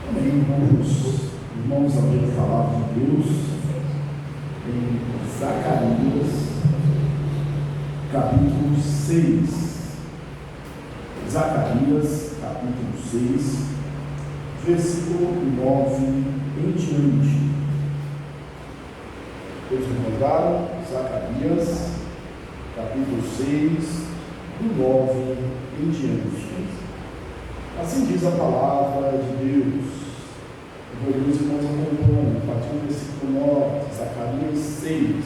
Amém, irmãos. Irmãos, abrir a palavra de Deus em Zacarias, capítulo 6. Zacarias, capítulo 6, versículo 9 em diante. Todos encontraram? Zacarias, capítulo 6, do 9 em diante. Assim diz a palavra de Deus. Eu vou os irmãos acompanhando, a partir do versículo 9, Zacarias 6.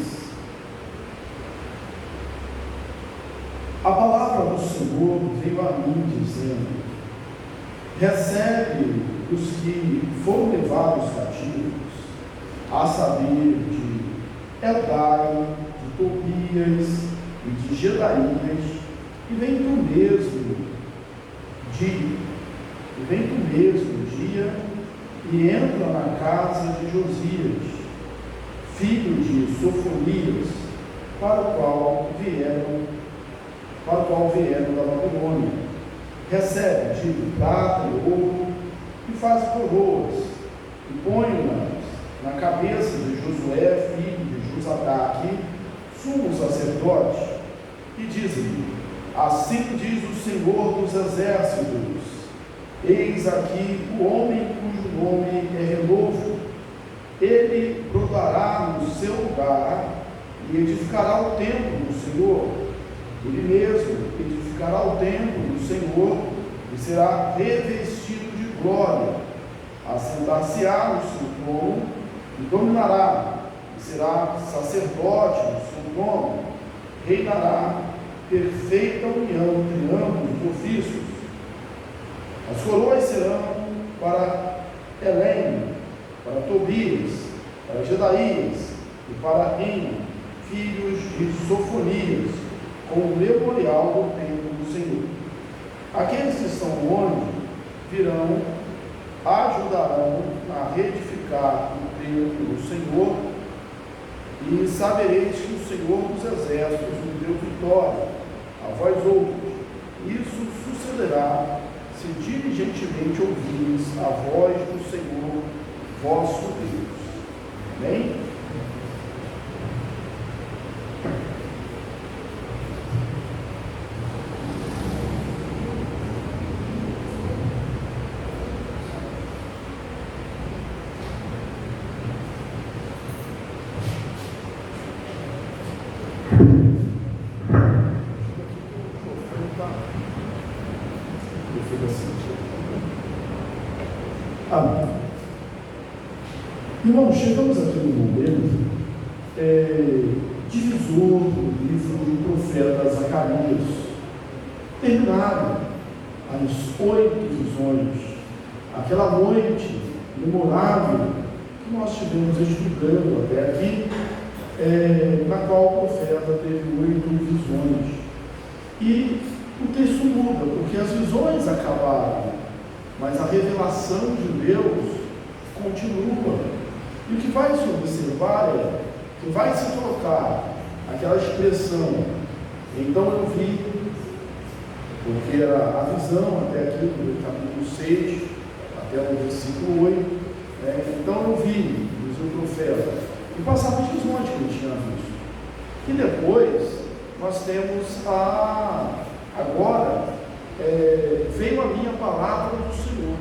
A palavra do Senhor veio a mim dizendo: recebe os que foram levados cativos, a saber, de Eldai, de Tobias e de Gedaías, e vem do mesmo dia, e entra na casa de Josias, filho de Sofonias, para o qual vieram da Babilônia. Recebe de prata e ouro, e faz coroas, e põe-nas na cabeça de Josué, filho de Josadaque, sumo sacerdote, e diz-lhe: assim diz o Senhor dos exércitos: eis aqui o homem cujo nome é Renovo. Ele brotará no seu lugar e edificará o templo do Senhor. Ele mesmo edificará o templo do Senhor e será revestido de glória. Assentar-se-á no seu trono e dominará, e será sacerdote no seu trono. Reinará perfeita união entre ambos os ofícios. As coroas serão para Helém, para Tobias, para Gedaías e para Rina, filhos de Sofonias, como memorial do templo do Senhor. Aqueles que estão longe virão, ajudarão a reedificar o templo do Senhor, e sabereis que o Senhor dos exércitos nos deu vitória a vós outros. Isso sucederá se diligentemente ouvires a voz do Senhor vosso Deus. Amém? Amém. Irmãos, chegamos aqui no momento divisor do livro do profeta Zacarias. Terminaram as 8 visões, aquela noite memorável que nós estivemos estudando até aqui, na qual o profeta teve 8 visões. E o texto muda, porque as visões acabaram, mas a revelação de Deus continua. E o que vai se observar é que vai se trocar aquela expressão, então eu vi, porque era a visão até aqui do capítulo 6, até o versículo 8, então eu vi, diz o profeta, e passava as visões que ele tinha visto. E depois nós temos agora veio a minha palavra do Senhor.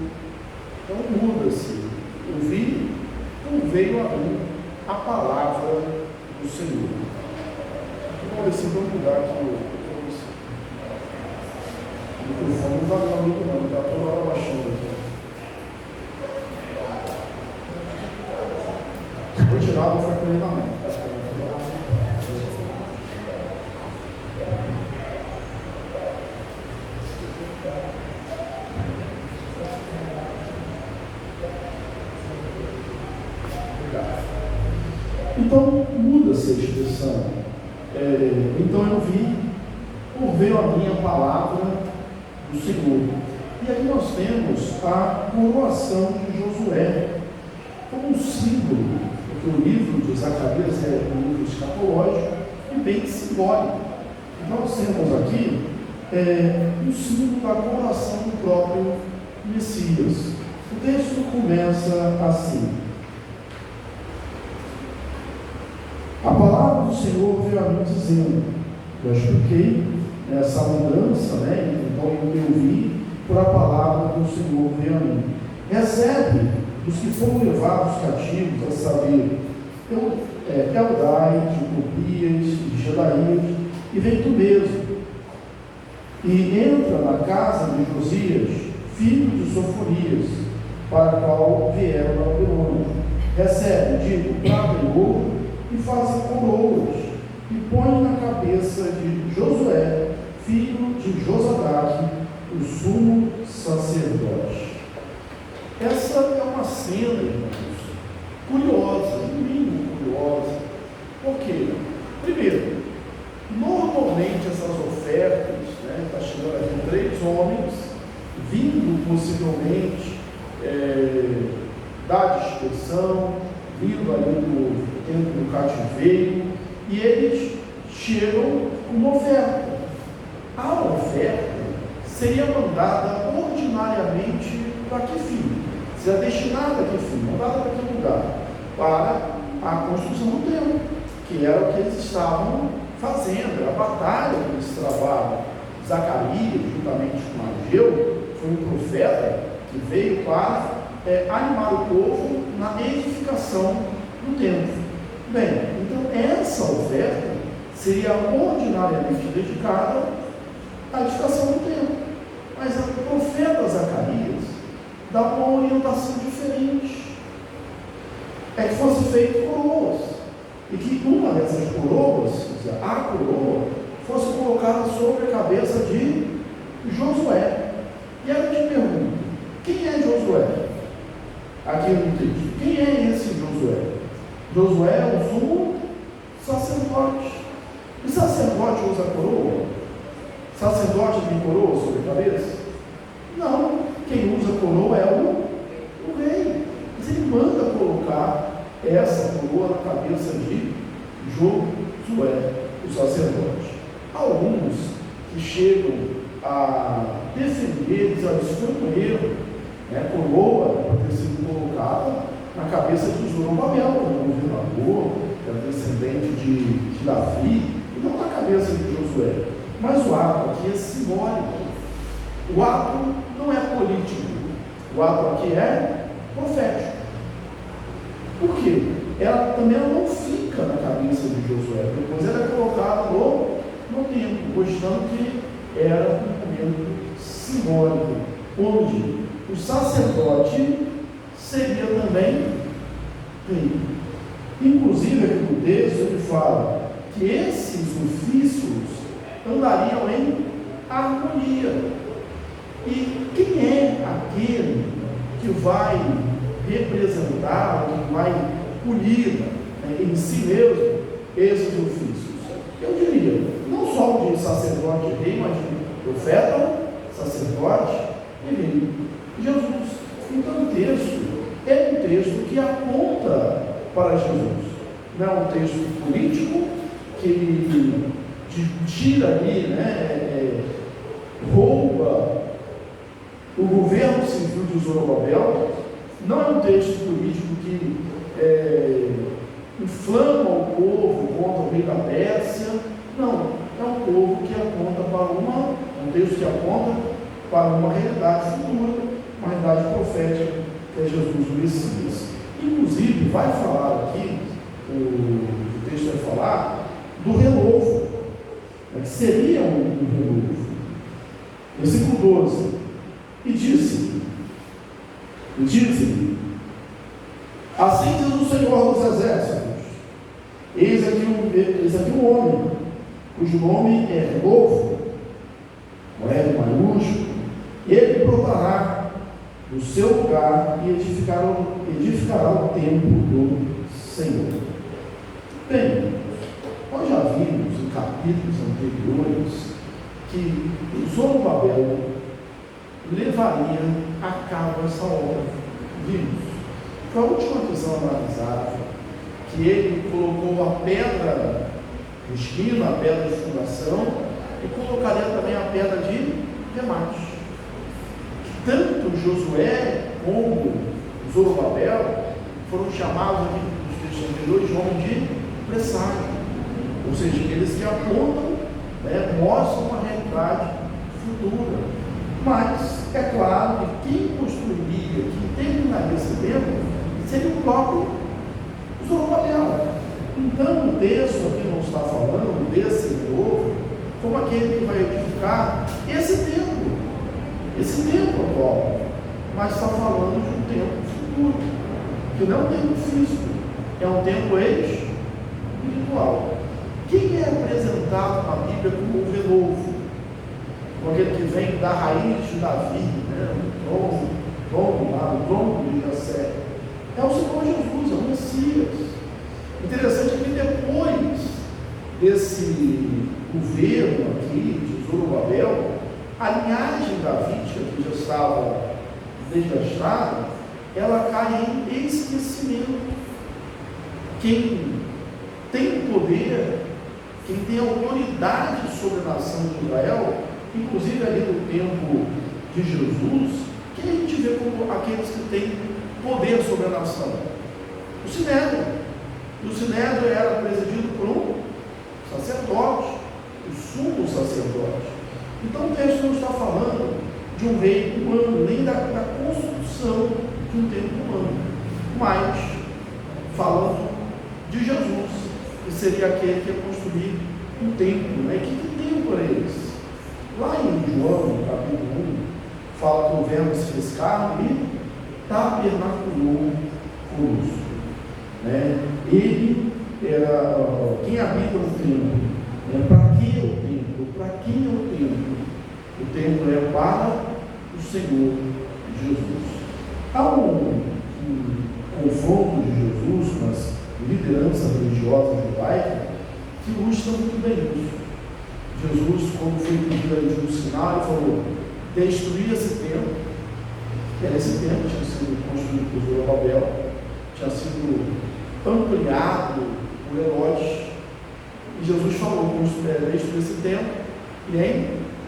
Então muda-se. Eu vi, então veio a mim a palavra do Senhor. Vamos ver se vamos mudar aqui o microfone. Não está dando muito não, está toda hora baixando aqui. Vou tirar, vou ficar com ele na mão. Então muda-se a expressão. Então eu vi, por veio a minha palavra do Senhor. E aí nós temos a coroação de Josué como um símbolo, porque o livro de Zacarias é um livro escatológico e bem simbólico. Então nós temos aqui o símbolo da coroação do próprio Messias. O texto começa assim: a palavra do Senhor veio a mim dizendo, eu expliquei essa mudança, então eu vi por a palavra do Senhor veio a mim. Recebe dos que foram levados cativos, a saber, Eldai, de Tobias, de Gedaías, e vem tu mesmo, e entra na casa de Josias, filho de Sofonias, para a qual vieram da Babilônia. Recebe, digo, prata e ouro, e faz coroas, e põe na cabeça de Josué, filho de Josadaque, o sumo sacerdote. Essa é uma cena, irmãos, curiosa, no mínimo curiosa. Por quê? Primeiro, normalmente essas ofertas, está chegando aqui 3 homens, vindo possivelmente da dispersão, vindo ali do tempo do cativeiro, e eles chegam com uma oferta. A oferta seria mandada ordinariamente para que fim? Seria destinada a que fim? Mandada para que lugar? Para a construção do templo, que era o que eles estavam fazendo, era a batalha que eles travavam. Zacarias, juntamente com Ageu, foi um profeta que veio para animar o povo na edificação do templo. Bem, então essa oferta seria ordinariamente dedicada à edificação do templo. Mas o profeta Zacarias dá uma orientação diferente. É que fosse feito coroas, e que uma dessas coroas, a coroa, fosse colocada sobre a cabeça de Josué. E aí eu te pergunto, quem é Josué? Aqui no texto, quem é esse Josué? Josué é o sumo sacerdote. E sacerdote usa coroa? Sacerdote tem coroa sobre a cabeça? Não, quem usa coroa é o rei. Mas ele manda colocar essa coroa na cabeça de Josué, o sacerdote. Alguns que chegam a defender, dizem, isso foi um erro, coroa para ter sido colocada na cabeça de Zorobabel, o governador, que era descendente de Davi, e não na cabeça de Josué. Mas o ato aqui é simbólico. O ato não é político. O ato aqui é profético. Por quê? Ela também não fica na cabeça de Josué. Depois ela é colocada no templo, mostrando que era um momento simbólico, onde o sacerdote seria também rei. Inclusive, aqui no texto ele fala que esses ofícios andariam em harmonia. E quem é aquele que vai representar, que vai unir em si mesmo esses ofícios? Eu diria, não só o de sacerdote e rei, mas de profeta, sacerdote e rei. Jesus. Então o texto é um texto que aponta para Jesus. Não é um texto político que tira ali, rouba o governo civil de Zorobabel. Não é um texto político que inflama o povo contra o rei da Pérsia. Não, é um povo que aponta para um texto que aponta para uma realidade futura, uma realidade profética, que é Jesus o Messias. Inclusive, vai falar aqui, o texto vai falar do renovo, que seria um renovo. Versículo 12: e disse, assim diz o Senhor dos Exércitos, eis aqui um homem, cujo nome é Novo, com R maiúsculo, ele brotará do seu lugar e edificará o templo do Senhor. Bem, nós já vimos em capítulos anteriores que Zorobabel levaria a cabo essa obra. Vimos. Foi a última visão analisada, que ele colocou a pedra de esquina, a pedra de fundação, e colocaria também a pedra de remate. Tanto Josué como Zorobabel foram chamados aqui nos textos anteriores de homem de presságio, ou seja, eles que apontam, né, mostram uma realidade futura. Mas é claro que quem construiria, quem terminaria esse templo, seria o próprio Zorobabel. Então o texto aqui não está falando desse novo como aquele que vai edificar esse templo atual, mas está falando de um templo futuro, que não é um templo físico, é um templo espiritual. Quem é apresentado na Bíblia como o renovo? Como aquele que vem da raiz de Davi, né? O trono de Jessé. É o Senhor Jesus, é o Messias. Interessante que depois desse governo aqui de Zorobabel, a linhagem davídica, que já estava desgastada, ela cai em esquecimento. Quem tem poder, quem tem autoridade sobre a nação de Israel, inclusive ali no tempo de Jesus, quem a gente vê como aqueles que têm poder sobre a nação? O Sinédrio. E o Sinédrio era presidido por um sacerdote, o sumo sacerdote. Então o texto não está falando de um rei humano, nem da construção de um templo humano, mas falando de Jesus, que seria aquele que ia construir um templo. Né? Que templo é esse? Lá em João, no capítulo 1, fala que o Verbo se fez carne e tabernaculou conosco. Né? Ele era quem habita o templo. Né? Para que é o templo? Para quem é o templo? O templo é para o Senhor Jesus. Há um confronto de Jesus com as lideranças religiosas judaicas que ilustra muito bem isso. Jesus, quando foi pedido a ele um sinal, ele falou: destruir esse templo. Esse templo tinha sido construído por Zorobabel, tinha sido ampliado por Herodes, e Jesus falou: destruir esse templo, e em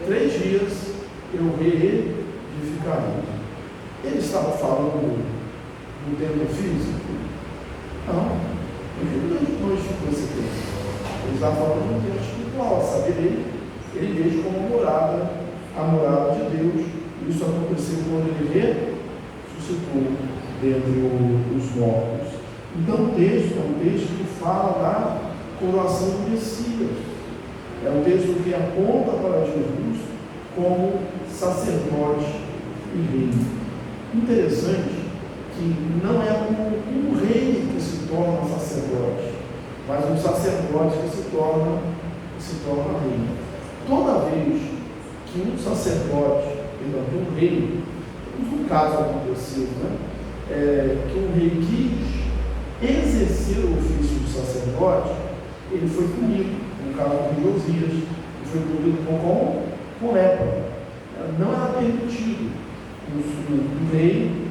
3 dias eu reedificarei. Ele estava falando do templo físico? Não, ele não edificou esse templo. Ele estava falando do templo espiritual, a saber, ele veio como a morada de Deus. Isso aconteceu quando ele ressuscitou dentre os mortos. Então o texto é um texto que fala da coroação do Messias. É um texto que aponta para Jesus como sacerdote e rei. Interessante que não é um rei que se torna sacerdote, mas um sacerdote que se torna rei. Toda vez que um sacerdote, que um rei, um caso aconteceu, né? Que um rei quis exercer o ofício de sacerdote, ele foi punido. No caso de Josias, ele foi punido com lepra. Não era permitido o rei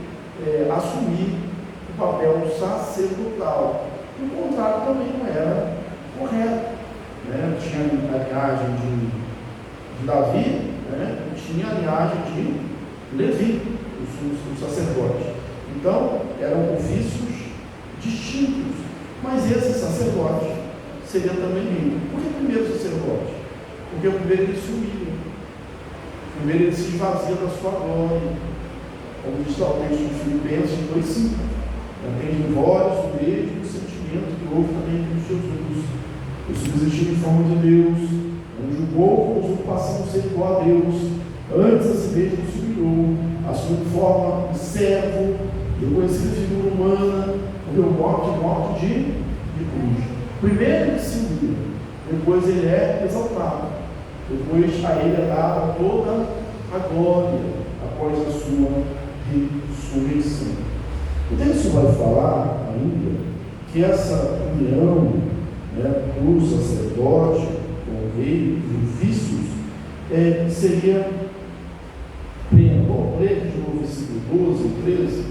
assumir o papel sacerdotal. O contrário também não era correto. Né? Tinha a linhagem de Davi, né? Tinha a linhagem de Levi, o sacerdote. Então, eram ofícios distintos, mas esse sacerdote seria também rei. Por que primeiro sacerdote? Porque o primeiro ele se humilha, primeiro ele se esvazia da sua glória, como diz o texto de Filipenses 2,5. Tem em vós o mesmo sentimento que houve também em Jesus, que subsistiu em forma de Deus, não julgou com usurpação ser igual a Deus, antes a si mesmo se humilhou, assumiu forma de servo, reconhecido figura humana, morreu morte de cruz. Primeiro ele se humilha, depois ele é exaltado, depois a ele é dada toda a glória após a sua ressurreição. O texto vai falar ainda que essa união, né, do sacerdote com o rei, os ofícios, seria plena. Bom, leia de novo versículo 12 e 13.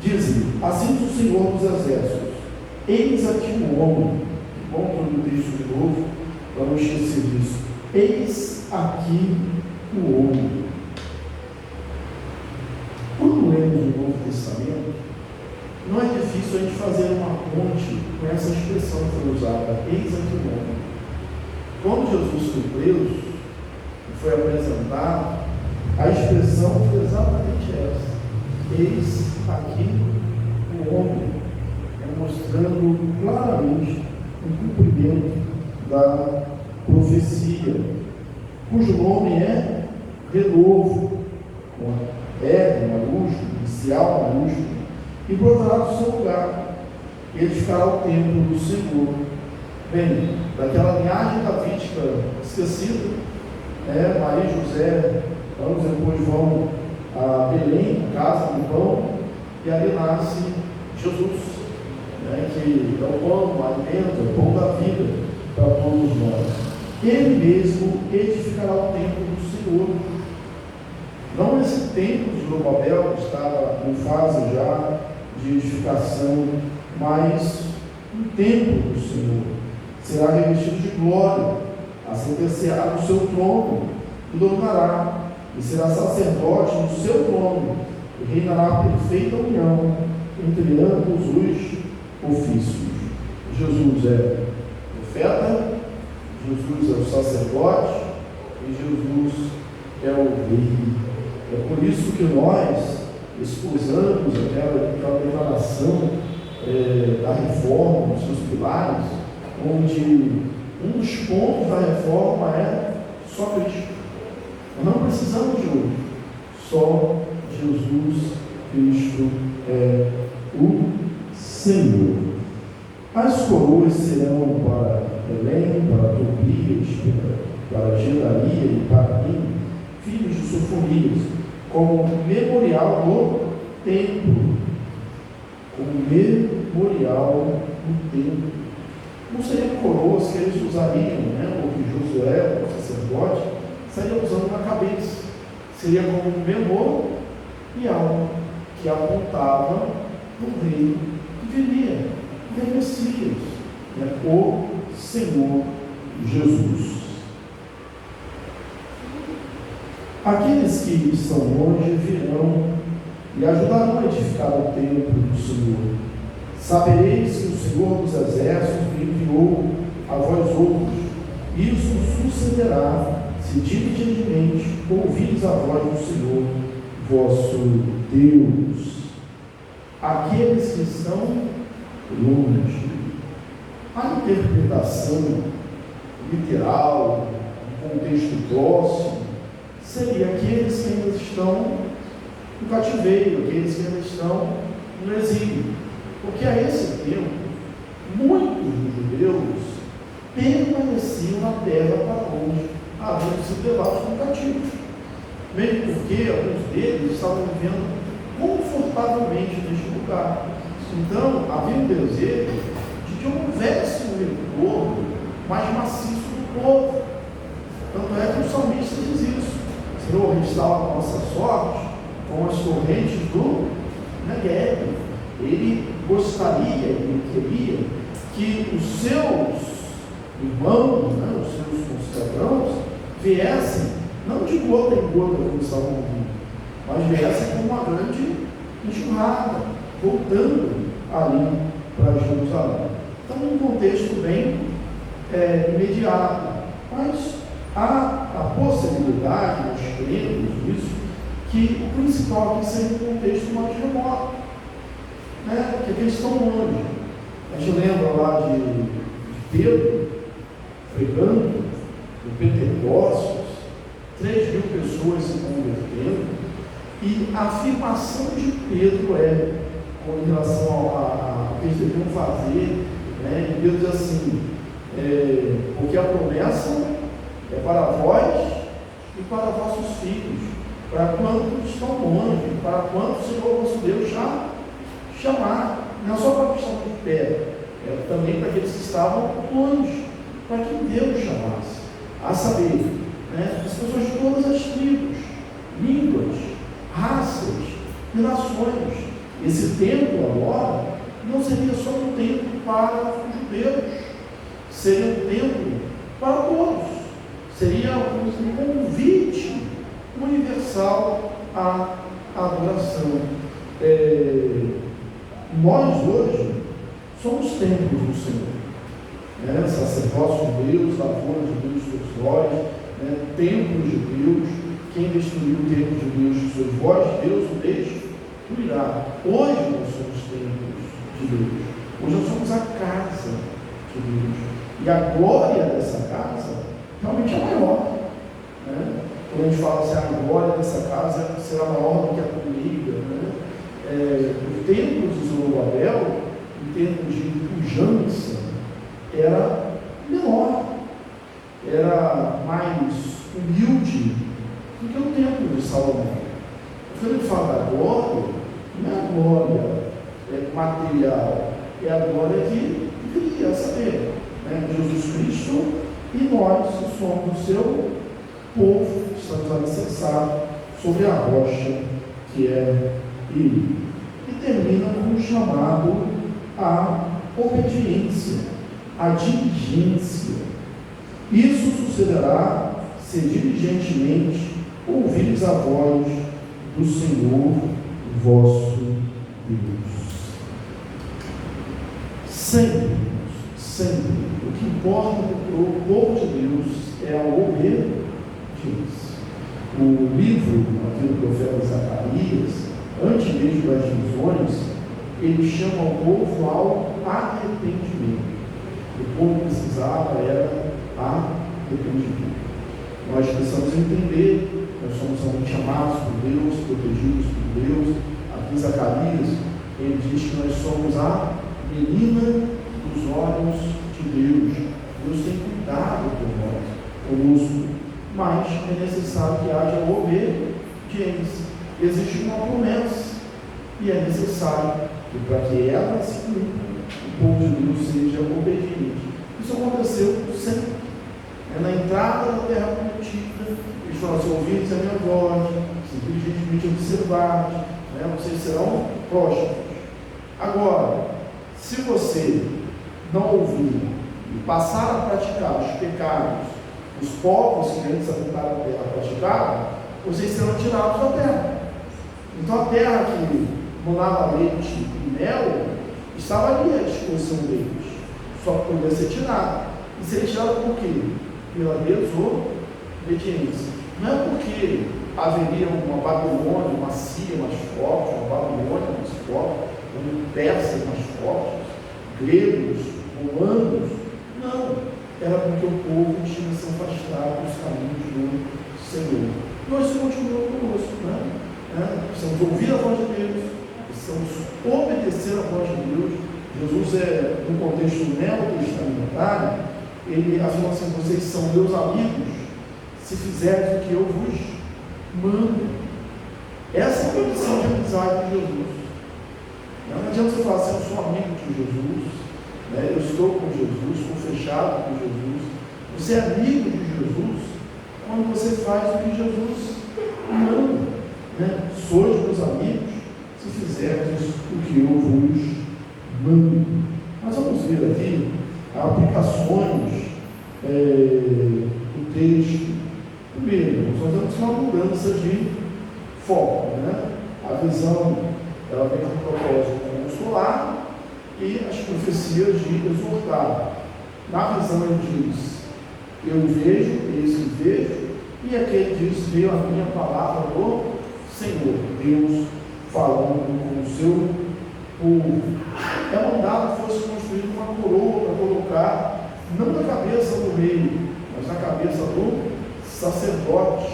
Dizem: assim diz o Senhor dos Exércitos, eis aqui um homem. Vamos para o texto de novo, para não esquecer disso. Eis aqui o homem. Quando lemos o Novo Testamento, com essa expressão que foi usada, eis aqui o homem. Quando Jesus foi preso e foi apresentado, a expressão foi exatamente essa: eis aqui o homem, mostrando claramente o cumprimento da profecia, cujo nome é renovo, com R maiúsculo, inicial maiúsculo, e brotará do seu lugar. Ele ficará o templo do Senhor. Bem, daquela linhagem davídica esquecida, Maria e José, anos depois vão a Belém, casa do pão, e ali nasce Jesus, que é o pão, o alimento, o pão da vida para todos nós. Ele mesmo edificará o templo do Senhor. Não esse templo de Zorobabel, que estava em fase já de edificação, mas o templo do Senhor será revestido de glória, assentar-se-á no seu trono, e dominará, e será sacerdote no seu trono, e reinará a perfeita união entre ambos os ofícios. Jesus é profeta, Jesus é o sacerdote, e Jesus é o rei. É por isso que nós esposamos aquela declaração da reforma, dos seus pilares, onde um dos pontos da reforma é só Cristo. Nós não precisamos de outro, só Jesus Cristo é o Senhor. As coroas serão para Belém, para Tobias, para Gedalia e para mim, filhos de Sofonias, como memorial do templo. Como memorial do templo. Não seriam coroas que eles usariam, ou que Josué, o sacerdote, estaria usando na cabeça. Seria como um memorial que apontava o rei que viria, o Messias, o Senhor Jesus. Aqueles que estão longe virão e ajudarão a edificar o templo do Senhor. Sabereis que o Senhor dos Exércitos me enviou a vós outros. Isso sucederá se diligentemente ouvirdes a voz do Senhor, vosso Deus. Aqueles que estão longe. A interpretação literal, no contexto próximo, seria aqueles que ainda estão no cativeiro, aqueles que ainda estão no exílio. Porque a esse tempo, muitos dos judeus permaneciam na terra para longe, havendo sido levados como cativos. Mesmo porque alguns deles estavam vivendo confortavelmente neste lugar. Então, havia um desejo de que houvesse um retorno mais maciço do povo. Tanto é que o salmista diz isso: Senhor, restaura a nossa sorte com as correntes do Negueb. Ele gostaria, ele queria que os seus irmãos, os seus concidadãos, viessem, não de gota em gota como estavam vindo, mas viessem com uma grande enxurrada, voltando ali para Jerusalém. Então, num contexto bem imediato, mas há a possibilidade, nós cremos nisso, que o principal aqui seja um contexto mais remoto, porque eles estão longe. A gente lembra lá de Pedro pregando no Pentecostes, 3.000 pessoas se convertendo, e a afirmação de Pedro com relação a que eles deveriam fazer, e Pedro diz assim, porque a promessa é para vós e para vossos filhos, para quantos estão longe, para quantos o Senhor vosso Deus já chamar, não só para os que estão de pé, também para aqueles que estavam longe, para que Deus chamasse, a saber, as pessoas de todas as tribos, línguas, raças e nações. Esse templo agora não seria só um templo para os judeus, seria um templo para todos, seria um convite universal à adoração. Nós hoje somos templos do Senhor, né? Sacerdócio de Deus, lavoura de Deus sois vós, né? Templos de Deus. Quem destruiu o templo de Deus sois vós, Deus o destruirá. Hoje nós somos templos de Deus. Hoje nós somos a casa de Deus. E a glória dessa casa realmente é maior, né? Quando a gente fala assim, a glória dessa casa será maior do que a comida, né? O templo de Zorobabel, em termos de pujança, era menor, era mais humilde do que o templo de Salomão. Quando ele fala da glória, não é a glória material, é a glória que queria saber, né? Jesus Cristo e nós que somos o seu povo, estamos alicerçados sobre a rocha que é Ele. E termina com um chamado à obediência, à diligência. Isso sucederá se diligentemente ouvires a voz do Senhor vosso Deus. Sempre, o que importa para o povo de Deus é a obediência. O livro aqui do profeta Zacarias, antes mesmo das visões, ele chama o povo ao arrependimento. O povo precisava era arrependimento. Nós precisamos entender, nós somos realmente amados por Deus, protegidos por Deus. Aqui em Zacarias, ele diz que nós somos a menina dos olhos de Deus. Deus tem cuidado por nós, conosco, mas é necessário que haja obediência. Existe uma promessa, e é necessário que, para que ela se cumpra, o povo de Deus seja obediente. Isso aconteceu sempre. Na entrada da terra prometida, eles falam assim: ouvintes a minha voz, se diligentemente observardes, né? Vocês serão prósperos. Agora, se você não ouvir e passar a praticar os pecados dos povos que antes habitaram a terra praticavam, vocês serão tirados da terra. Então a terra que manava leite e mel estava ali à disposição deles, só que podia ser tirada. E seria tirada por quê? Pela desobediência. Não é porque haveria uma Babilônia, uma Síria mais forte, uma Babilônia mais forte, persas mais fortes, gregos, romanos. Não, era porque o povo tinha se afastado dos caminhos do Senhor. Nós continuamos conosco, né? Precisamos ouvir a voz de Deus, precisamos obedecer a voz de Deus. Jesus, no contexto neotestamentário, ele afirma assim: vocês são meus amigos se fizerem o que eu vos mando. Essa é a condição de amizade de Jesus. Não adianta você falar assim: eu sou amigo de Jesus, né? Eu estou com Jesus, estou fechado com Jesus. Você é amigo de Jesus quando você faz o que Jesus manda, né? Sois meus amigos se fizerdes o que eu vos mando. Mas vamos ver aqui aplicações do texto. Primeiro, nós temos uma mudança de foco, né? A visão, ela vem com o propósito consolar e as profecias de exortar. Na visão ele diz: eu vejo, eis que vejo, e aquele diz: veio a minha palavra do Senhor. Deus falando com o seu povo. É mandado que fosse construída uma coroa para colocar, não na cabeça do rei, mas na cabeça do sacerdote.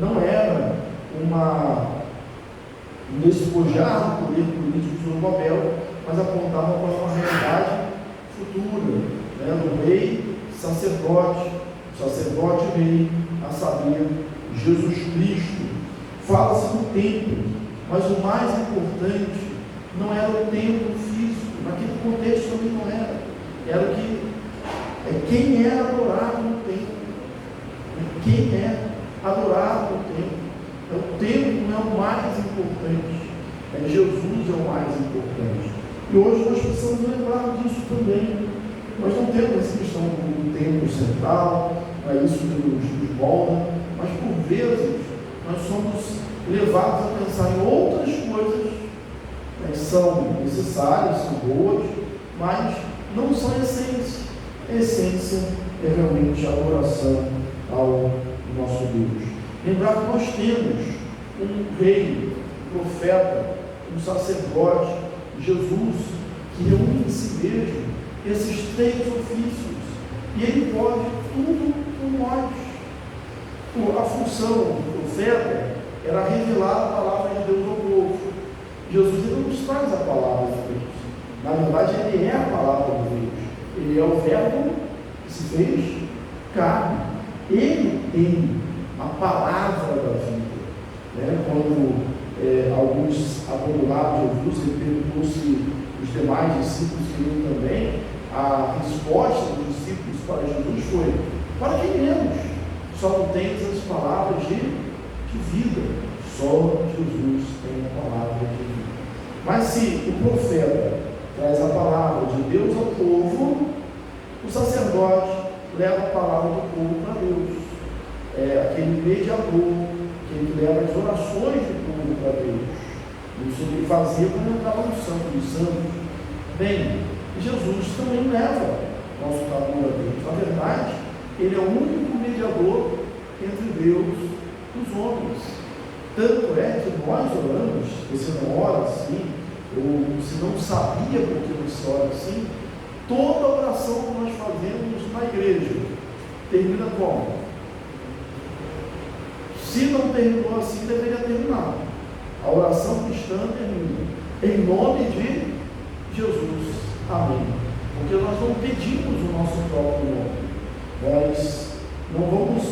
Não era um despojar do poder político de Zorobabel, mas apontava para uma realidade futura, né? Do rei sacerdote, sacerdote rei, a saber, Jesus Cristo. Fala-se do templo, mas o mais importante não era o templo físico, naquele contexto também não era. Era quem era adorado no templo. Quem é adorado no templo. O templo não é o mais importante, Jesus é o mais importante. E hoje nós precisamos lembrar disso também. Nós não temos essa questão do templo central, isso nos molda, mas por vezes nós somos levados a pensar em outras coisas, que são necessárias, são boas, mas não são essência. A essência é realmente a adoração ao nosso Deus. Lembrar que nós temos um rei, um profeta, um sacerdote, Jesus, que reúne em si mesmo esses três ofícios, e ele pode tudo por nós. A função do profeta era revelar a palavra de Deus ao povo. Jesus ele nos traz a palavra de Deus. Na verdade, ele é a palavra de Deus. Ele é o verbo que se fez carne. Ele tem a palavra da vida. Quando alguns abandonaram Jesus, ele perguntou se os demais discípulos queriam também. A resposta dos discípulos para Jesus foi: para que iremos? Só não tens as palavras de vida. Só Jesus tem a palavra de vida. Mas se o profeta traz a palavra de Deus ao povo, o sacerdote leva a palavra do povo para Deus. É aquele mediador, que leva as orações do povo para Deus. Isso ele fazia quando entrava no Santo dos Santos. Bem, Jesus também leva nosso clamor a Deus. Na verdade, ele é o único mediador entre Deus e os homens. Tanto é que nós oramos, você não ora assim, ou se não sabia porque você ora assim, toda oração que nós fazemos na igreja termina como? Se não terminou assim, deveria terminar. A oração cristã termina em nome de Jesus. Amém. Porque nós não pedimos o nosso próprio nome. Nós não vamos,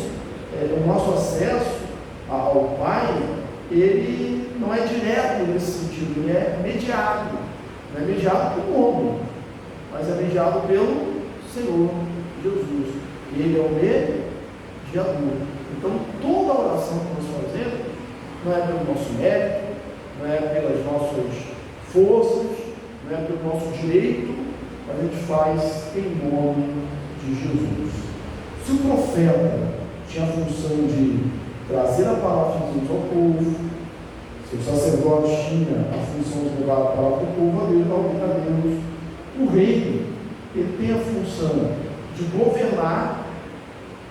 o nosso acesso ao Pai, ele não é direto nesse sentido, ele é mediado. Não é mediado pelo homem, mas é mediado pelo Senhor Jesus. Ele é o mediador. Então, toda oração que nós fazemos não é pelo nosso mérito, não é pelas nossas forças, não é pelo nosso direito, mas a gente faz em nome de Jesus. Se o profeta tinha a função de trazer a palavra de Deus ao povo, se o sacerdote tinha a função de levar a palavra do povo a Deus, o rei ele tem a função de governar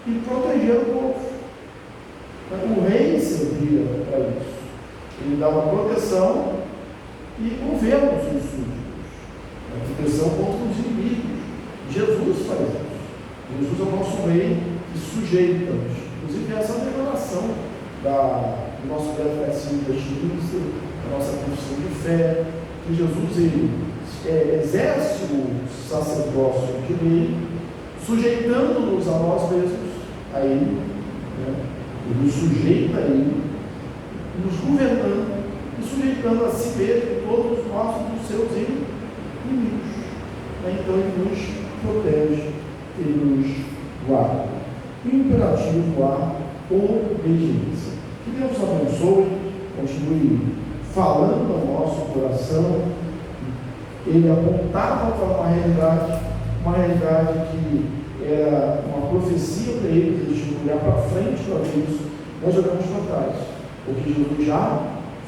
e proteger o povo. O rei servia para isso. Ele dava proteção e governo aos seus súditos. A proteção contra os inimigos. Jesus faz isso. Jesus é o nosso rei e sujeita-nos. Inclusive, essa é a declaração do nosso breve versículo da Escritura, da nossa confissão de fé, que Jesus ele exerce o sacerdócio de rei, sujeitando-nos a nós mesmos, a ele, ele nos sujeita a ele, nos governando e sujeitando a si mesmo todos os nossos seus inimigos. Então ele nos protege, ele nos guarda. O imperativo a obediência. Que Deus abençoe, continue falando ao nosso coração. Ele apontava para uma realidade que era uma profecia para eles, eles tinham que olhar para frente para isso. Nós olhamos para trás, porque Jesus já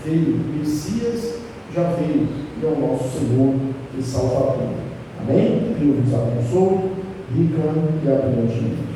veio, o Messias já veio, e é o nosso Senhor e Salvador. Amém? Que Deus nos abençoe, rica e abundantemente.